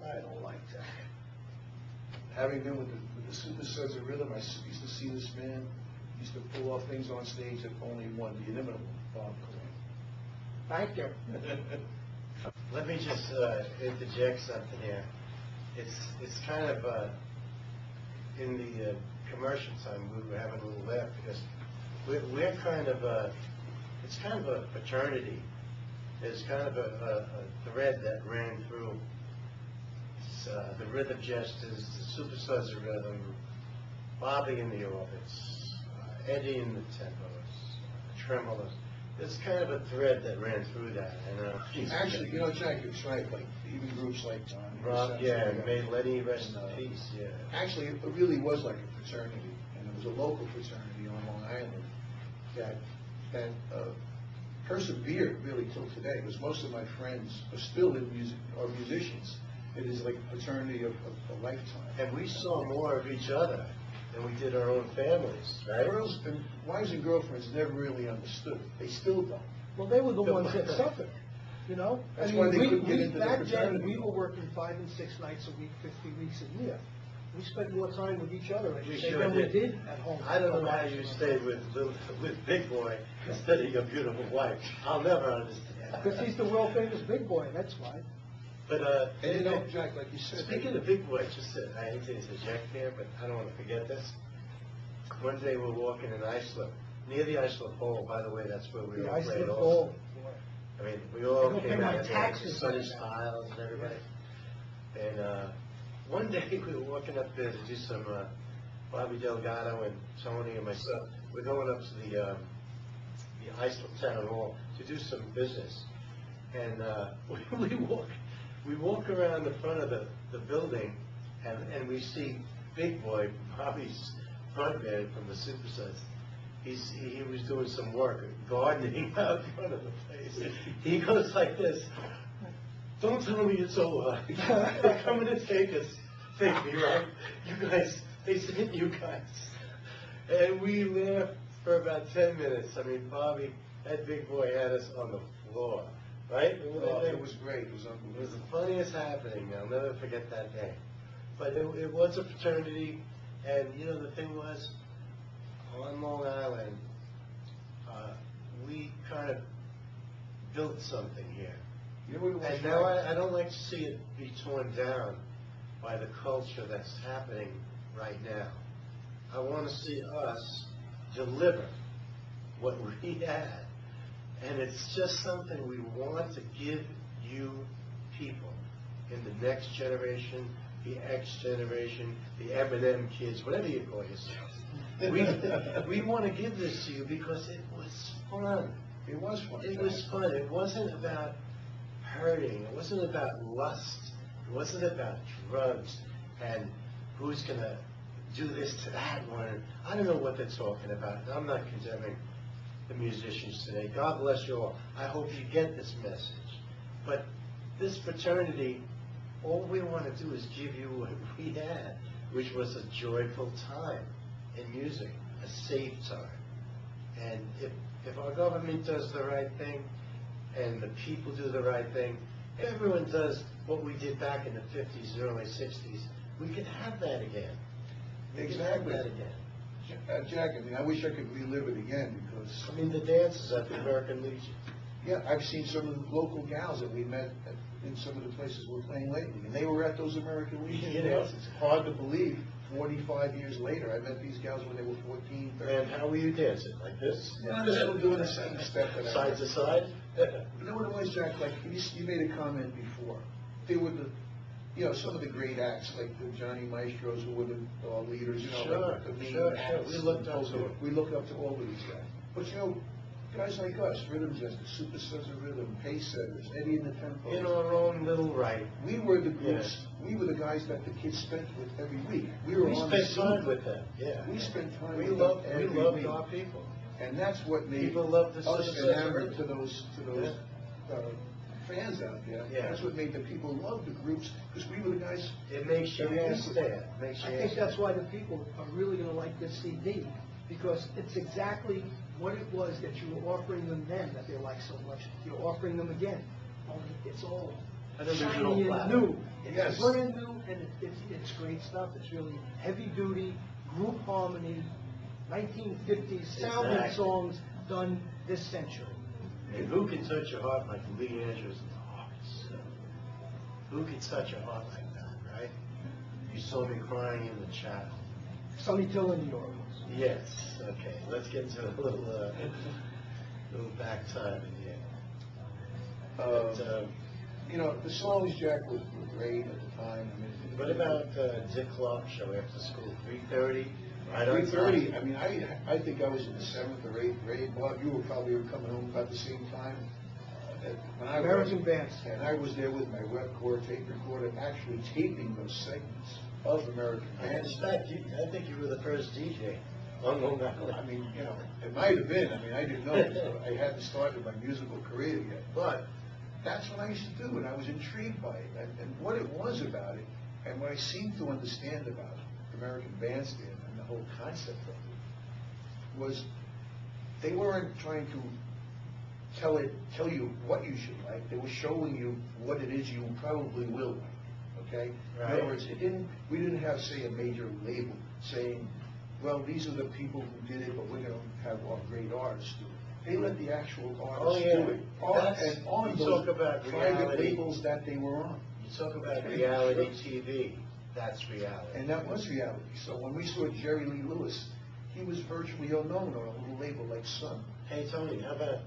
I don't like that. Having been with the Supersuds of Rhythm, I used to see this man. He used to pull off things on stage that only one, the inimitable Bob Columbe. Thank you. Let me just interject something here. It's kind of in the commercial time we were having a little laugh because we're kind of it's kind of a fraternity. There's kind of a thread that ran through the Rhythm Jesters, the Supersuds of Rhythm, Bobby in the Orbits, Eddie in the Tempos, Tremolos. There's kind of a thread that ran through that. And Actually, you know, Jack, it's right. Like even groups like Rob, yeah, may Lenny rest in peace. Yeah. Actually, it really was like a fraternity, and it was a local fraternity on Long Island that persevered really till today. Because most of my friends are still in music, are musicians. It is like a fraternity of a lifetime. And we saw more of each other than we did our own families, right? Girls and wives and girlfriends never really understood. They still don't. Well, they were the ones that suffered, you know? That's why they couldn't get into the back fraternity. then, we were working 5 and 6 nights a week, 50 weeks a year. We spent more time with each other, as you say, than we did at home. I don't know why you stayed with Big Boy instead of your beautiful wife. I'll never understand. Because he's the world famous Big Boy, that's why. But And you know, Jack, like you said. speaking of Big Boy, I hate to interject here, but I don't want to forget this. One day we're walking in Islip, near the Islip Bowl. By the way, that's where we The all played Iceland also. Bowl. I mean, we all Don't pay came my out there, taxes Sunny like that. Styles and everybody. And one day we were walking up there to do some Bobby Delgado and Tony and myself. We're going up to the Islip Town Hall to do some business, and we walk around the front of the building, and we see Big Boy, Bobby's front man from the Supersuds. He was doing some work, gardening out front of the place. He goes like this, "Don't tell me it's over. They're coming to take me, right? You guys, they sent you guys." And we laughed for about 10 minutes. I mean, Bobby, that Big Boy had us on the floor, right? Oh, it was great. It was unbelievable. It was the funniest happening. I'll never forget that day. But it was a fraternity, and you know the thing was, on Long Island, we kind of built something here. You know what it was, And now I don't like to see it be torn down by the culture that's happening right now. I want to see us deliver what we had. And it's just something we want to give you people in the next generation, the X generation, the M&M kids, whatever you call yourselves. We want to give this to you because it was fun. It was fun. It was fun. It wasn't about hurting. It wasn't about lust. It wasn't about drugs and who's going to do this to that one. I don't know what they're talking about. I'm not condemning the musicians today. God bless you all. I hope you get this message. But this fraternity, all we want to do is give you what we had, which was a joyful time in music, a safe time. And if our government does the right thing, and the people do the right thing, everyone does what we did back in the 50s and early 60s, we can have that again. Exactly. That again. Jack, I mean, I wish I could relive it again because, I mean, the dances at the American Legion. yeah, I've seen some of the local gals that we met in some of the places we're playing lately, and they were at those American Legion dances. It's hard to believe, 45 years later, I met these gals when they were 14, 13. And how were you dancing? Like this? Yeah, I'm still doing the same step that I Side to side? You know what it was, Jack? Like, you made a comment before. They were some of the great acts, like the Johnny Maestros, who were the leaders, Sure, like the main sure. acts. We looked up to them. We looked up to all of these guys. But guys like us, Rhythm Jesters, Supersuds of Rhythm, Pacesetters, Eddie and the Tempos. In our own little right. We were the groups, we were the guys that the kids spent with every week. We spent time with them, yeah. We spent time We with loved them every our week. people. And that's what made People love the us Supersuds enamored of to those fans out there. Yeah. That's what made the people love the groups, because we were the guys. It makes you understand. I think that's why the people are really going to like this CD, because it's exactly what it was that you were offering them then that they like so much. You're offering them again. Only it's all An original shiny and platter. new. Yes. It's brand new, and it's great stuff. It's really heavy duty, group harmony, 1950s sounding Exactly. songs done this century. And who can touch your heart like Lee Andrews and the Hearts? Who can touch your heart like that, right? You saw me crying in the chapel. Sonny Till in New York. Yes, okay, let's get into a little back time in here. But, You know, the songs, Jack, were great at the time. I mean, what about Dick Clark show after school, 3:30? Right on 3:30, time. I mean, I think I was in the 7th or 8th grade. Bob, you were probably coming home about the same time. When I American Bandstand. And I was there with my Webcore tape recorder, actually taping those segments of American In Bandstand. fact, I think you were the first DJ on Long I Island. mean, you know, it might have been. I mean, I didn't know. So I hadn't started my musical career yet. But that's what I used to do, and I was intrigued by it. And what it was about it, and what I seemed to understand about American Bandstand and the whole concept of it, was they weren't trying to tell you what you should like. They were showing you what it is you probably will like. Okay? Right. In other words, we didn't have, say, a major label saying, well, these are the people who did it, but we're going to have our great artists do it. They let the actual artists do it. And on you those talk about private reality. labels that they were on. You talk about reality TV, that's reality. And that was reality. So when we saw Jerry Lee Lewis, he was virtually unknown on a little label like Sun. Hey, Tony, how about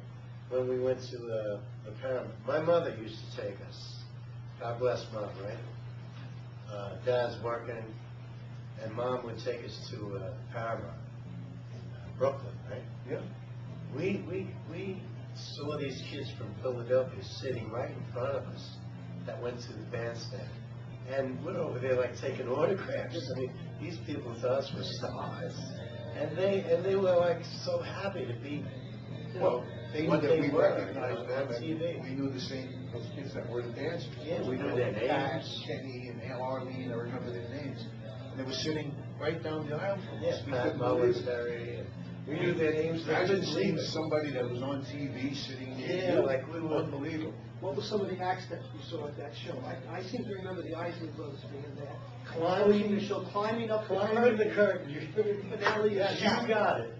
when we went to the Paramount? My mother used to take us. God bless Mom, right? Dad's working, and Mom would take us to Paramount, Brooklyn, right? Yeah. We saw these kids from Philadelphia sitting right in front of us that went to the bandstand. And we're over there like taking autographs. I mean, these people to us were stars. And they were like so happy to be, you know, They knew what that they we were, recognized you know, them, on TV. and we knew the same, those kids that were the dancers. Yeah, we knew their Pat, names. Kenny, and Arlene, I remember their names. And they were sitting right down the aisle from us. Yeah, We Pat couldn't believe it. Mullenberry. We knew their names. Imagine seeing somebody that was on TV sitting there. Yeah, like we were. Unbelievable. What were some of the acts that you saw at that show? I seem to remember the Isley Brothers being there. Climbing the show, climbing up Climbing the curtain. Finale of Yes, the you show. got it.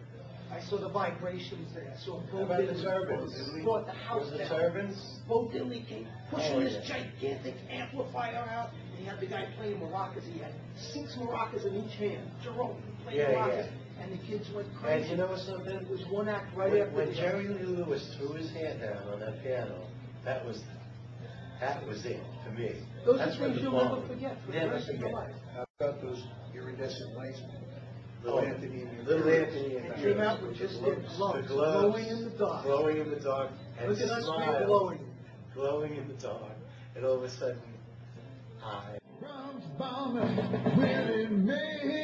I saw the vibrations there. I saw How Bo about the Diddley turbans? brought the house Was the down. turbans? Bo Diddley came pushing Oh, this yeah. gigantic amplifier out. And he had the guy playing maracas. He had 6 maracas in each hand. Jerome playing Yeah, maracas. yeah. And the kids went And crazy. you know something? It was one act right after When the Jerry Lee Lewis threw his hand down on that piano, that was it for me. Those That's are what things the you'll bomb never was. forget for the Never rest of your forget. life. How about those iridescent lights? Oh, Little Anthony and your Little Girls. Anthony and It your came out with Girls. just their The gloves, gloves, glowing in the dark. glowing in the dark, and Look at us, smile, we're glowing. glowing in the dark, and all of a sudden, I. Bombs bombing, really made